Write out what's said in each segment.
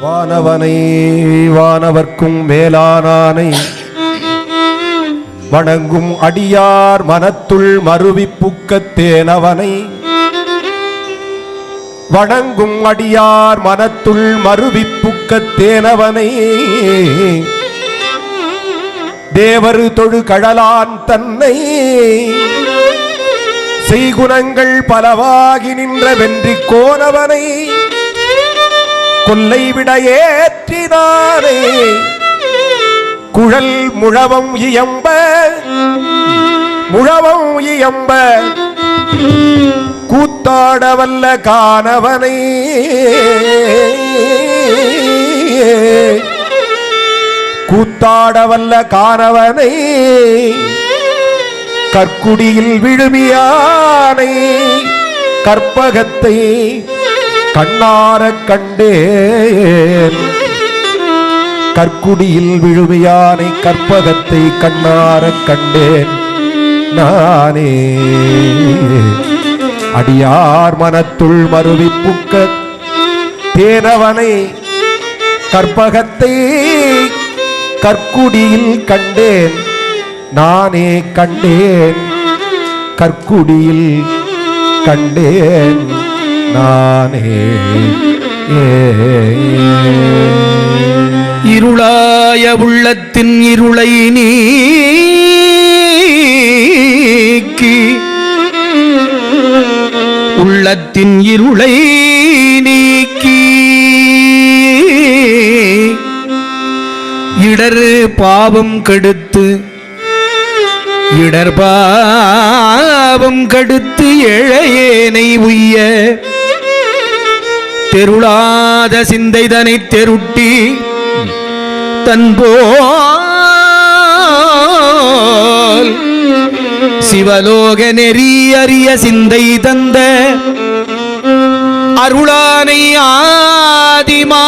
வானவனை வானவர்க்கும் மேலானானை வணங்கும் அடியார் மனத்துள் மருவிப்புக்கத் தேனவனை வணங்கும் அடியார் மனத்துள் மருவிப்புக்கத் தேனவனை தேவரு தொழு கழலான் தன்னை செய்குணங்கள் பலவாகி நின்ற வென்றி கோனவனை கொல்லை விட ஏற்றினானே குழல் முழவம் இயம்ப கூத்தாடவல்ல காணவனை கூத்தாடவல்ல காணவனை கற்குடியில் விழுமியானை கற்பகத்தை கண்ணாரக் கண்டேன் கற்குடியில் விழுமியானை கற்பகத்தை கண்ணாரக் கண்டேன் நானே அடியார் மனத்துள் மருவிப்புக்க தேனவனை கற்பகத்தை கற்குடியில் கண்டேன் நானே கண்டேன் கற்குடியில் கண்டேன் நானே. இருளாய உள்ளத்தின் இருளை நீக்கி உள்ளத்தின் இருளை நீக்கி இடரு பாவம் கெடுத்து இடர்பாவம் கடுத்து எழையேனை உய்ய தெருளாத சிந்தைதனை தெருட்டி தன்போல் சிவலோக நெறி அறிய சிந்தை தந்த அருளானை ஆதிமா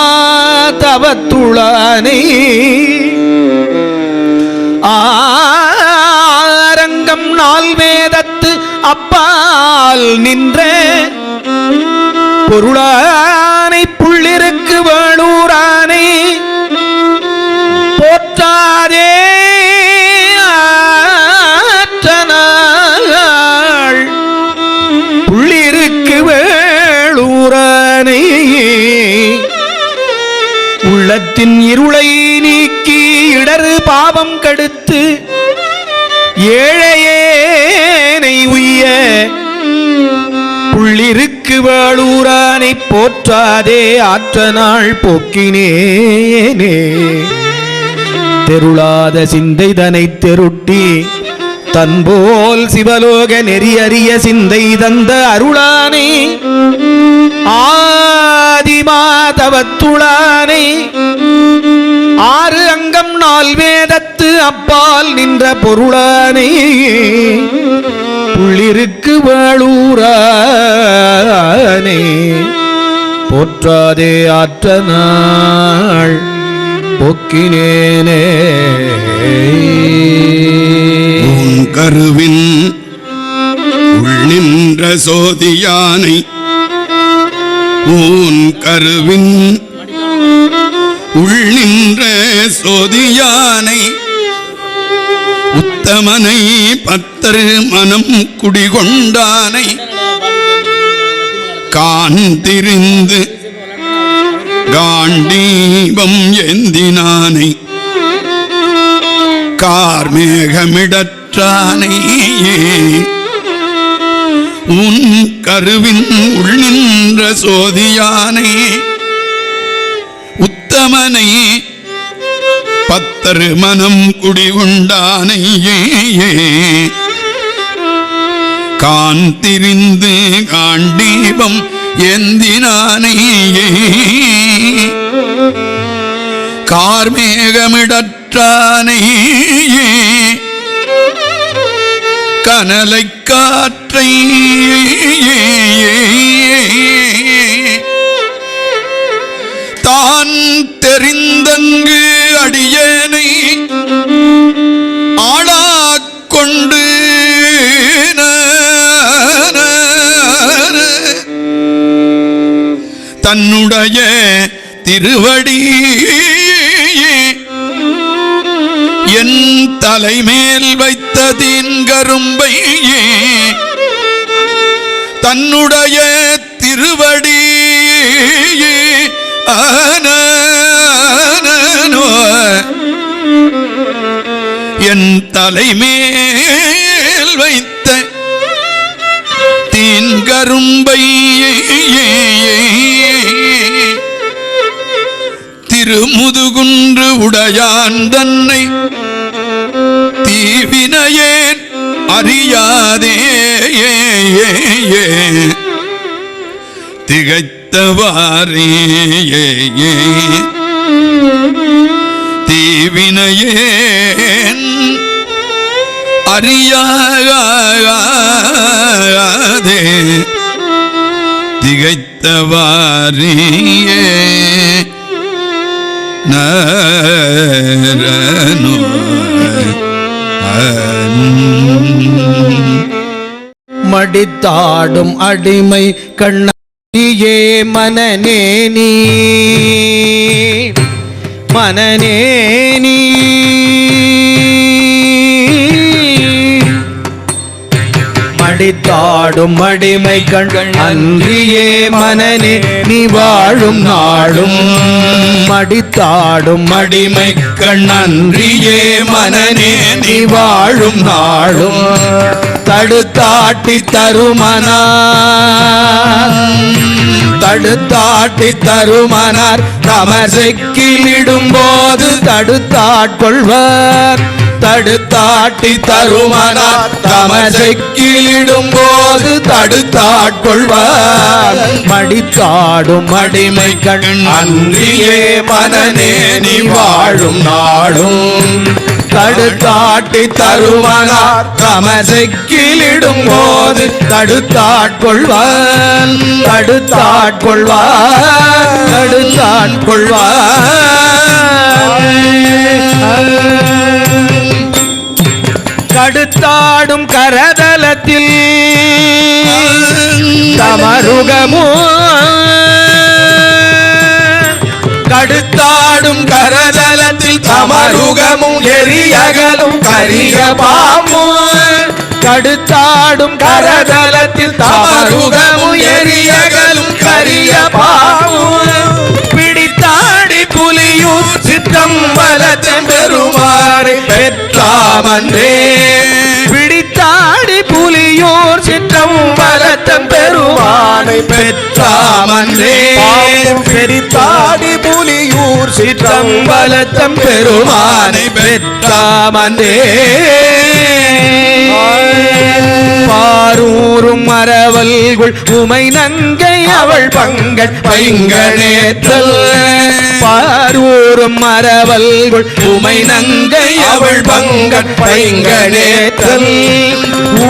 தவத்துளானை ஆரங்கம் நால் வேதத்து அப்பால் நின்ற பொருளானை புள்ளிருக்கு வேளூரானை போற்றாதே ஆற்றனாள் புள்ளிருக்கு வேளூரானை உள்ளத்தின் இருளை நீக்கி இடரு பாவம் கடுத்து ஏழையேனை உய்ய புள்ளிருக்கு வாழூரானை போற்றாதே ஆற்றனாள் போக்கினேனே தெருளாத சிந்தைதனை தெருட்டி தன்போல் சிவலோக நெறியறிய சிந்தை தந்த அருளானை ஆதிமாதவத்துளானை ஆறு அங்கம் நால் வேதத்து அப்பால் நின்ற பொருளானை புள்ளிருக்கு வாழூரானை போற்றாதே ஆற்றனாள் போக்கினேனே. கருவின் உள்நின்ற சோதியானை ஊன் கருவின் உள்நின்ற சோதியானை உத்தமனை பத்தர் மனம் குடிகொண்டானை காந்திரிந்து காண்டீபம் ஏந்தினானை கார்மேகமிடற்றானை உன் கருவின் உள்நின்ற சோதியானை உத்தமனை பத்தர் மனம் குடிகொண்டானை காந்திரிந்து காண்டீபம் ஏந்தினானை கார்மேகமிடற்றானை கனலை காற்றை தான் தெரிந்தங்கு அடியேனை ஆளாக்கொண்டு தன்னுடைய திருவடி என் தலைமேல் வைத்த தீன்கரும்பை தன்னுடைய திருவடி என் தலைமேல் வைத்த தீன்கரும்பை திருமுதுகுன்று உடையான் தன்னை தீவினையேன் அறியாதே திகைத்தவாரே தீவினையேன் அறியாதே திகைத்தவாரே நரனோ மடித்தாடும் அடிமை கண்ணே மனநேனி மனநேனி மடித்தாடும் அடிமை கண் அன்றியே மனநே நீ வாழும் நாளும் மடித்தாடும் அடிமை கண் அன்றியே மனநே நீ வாழும் நாளும் தடுத்தாட்டி தருமனார் தடுத்தாட்டி தருமனார் தமசைக்கிலிடும் போது தடுத்தாட்கொள்வர் தடுத்தாட்டி தருமனார் தமசைக்கிலிடும் போது தடுத்தாட்கொள்வர் மடித்தாடும் அடிமை கண் அன்றியே மனநே நீ வாழும் நாளும் தடுத்தாட்டி தருமனார் தமசைக்கிலிடும் போது தடுத்தாட்கொள்வான் தடுத்தாட்கொள்வான் தடுத்தாட்கொள்வான் கடுத்தாடும் கரதலத்தில் தமருகமோ கடுத்தாடும் கரதலத்தில் தமருகமும் எரியகலும் கரிய பாம்பும் கடுத்தாடும் கரதலத்தில் தமருகமும் எரியகலும் கரிய பாம்பும் பிடித்தாடி புலியூர் சிற்றம்பலத்தின் பெருமாறை பெற்றாமன்றே பிடித்தாடி புலியூர் சிற்றம்பலத்தின் பெருமானை பெற்றாமன்றே பெரித்தாடி புலியூர் சிற்றம்பலத்தின் பெருமானை பெற்றாமன்றே பாரூரும் மரவல்குள் உமை நங்கை அவள் பங்கன் பைங்கனேற்றல் பாரூரும் மரவல்குள் உமை நங்கை அவள் பங்கன் பைங்கனேற்றல்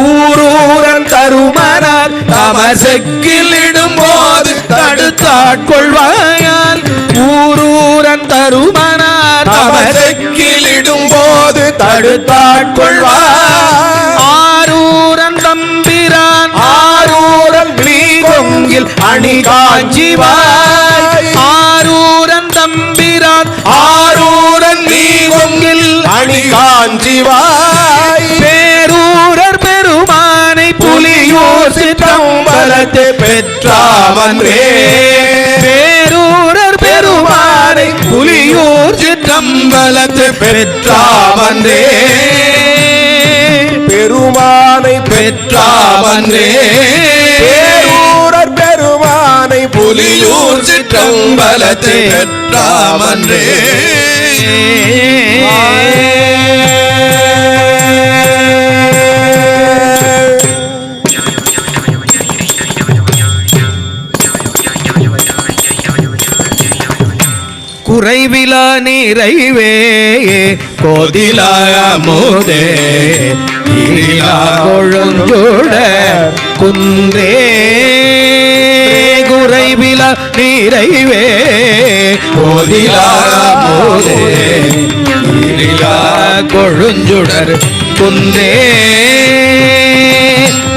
ஊரூரன் தருமனார் தமசக்கிலிடும் போது தடுத்தாட்கொள்வாயால் ஊரூரன் தருமனார் தமசக்கிலிடும் போது தடுத்தாட்கொள்வார் ஆரூரன் தம்பிரான் ஆரூரன் கொங்கில் அணி காஞ்சிவாய் ஆரூரன் தம்பிரான் ஆரூரன் கொங்கில் அணி காஞ்சிவாய் பேரூரர் பெருமானை புலியூர் சிற்றம்பலத்தை பெற்றாமன்றே பேரூரர் பெருமானை புலியூர் சிற்றம்பலத்தை பெற்றாமன்றே பெருமானை பெற்றாமன்றே பேரூரர் பெருமானை புலியூர் சிற்றம்பலத்தை பெற்றாமன்றே குறைவிலா நிறைவே கோதிலாமோதே கொழுஞ்சோட குன்றே குறைவிலா நிறைவே கோதிலாமோதே கொழுஞ்சுடர் குன்றே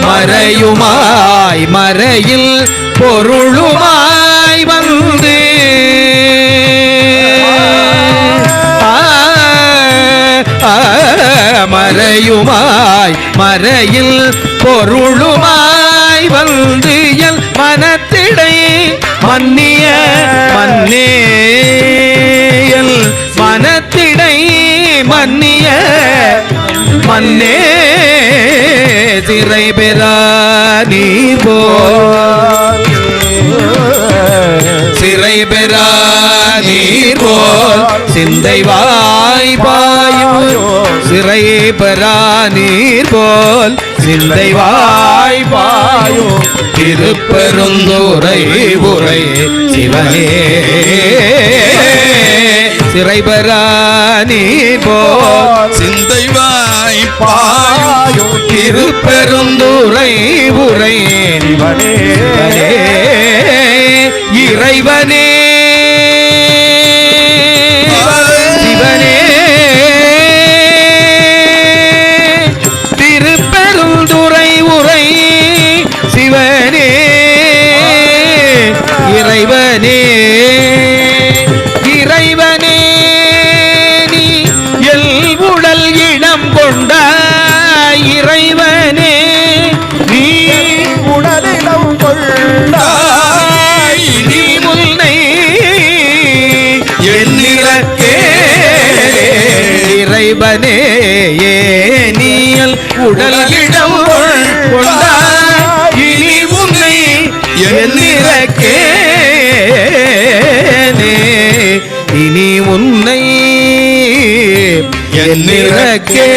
மறையுமாய் மறையில் பொருளுமாய் வந்து மறையுமாய் மறையில் பொருளுமாய் வந்து என் மனத்திடை மன்னிய மன்னேயல் மனத்திடை மன்னிய மன்னே சிறை பெறா நீர் போல் சிறை பெறா நீர் போல் சிந்தை வாய்ப்பாயும் சிறை பெறா நீர் போல் சிந்தை வாய்ப்பாயும் திருப்பெருந்துறை உரை சிவனே சிறை பெறா நீர் போல் சிந்தை வாய்ப்பாயும் திருப்பெருந்துறை உரை சிவனே இறைவனே சிவனே திருப்பெருந்துறை உரை சிவனே இறைவனே இறைவனே நீ எல் உடல் இடம் கொண்ட இறைவனே நீ உடலிடம் கொண்டாய் நீ முன்னை என்னிலக்கே இறைவனே ஏனியல் உடலிடம் கொண்டாய் இனி உன்னை என்னிலக்கே இனி உன்னை என்னிலக்கே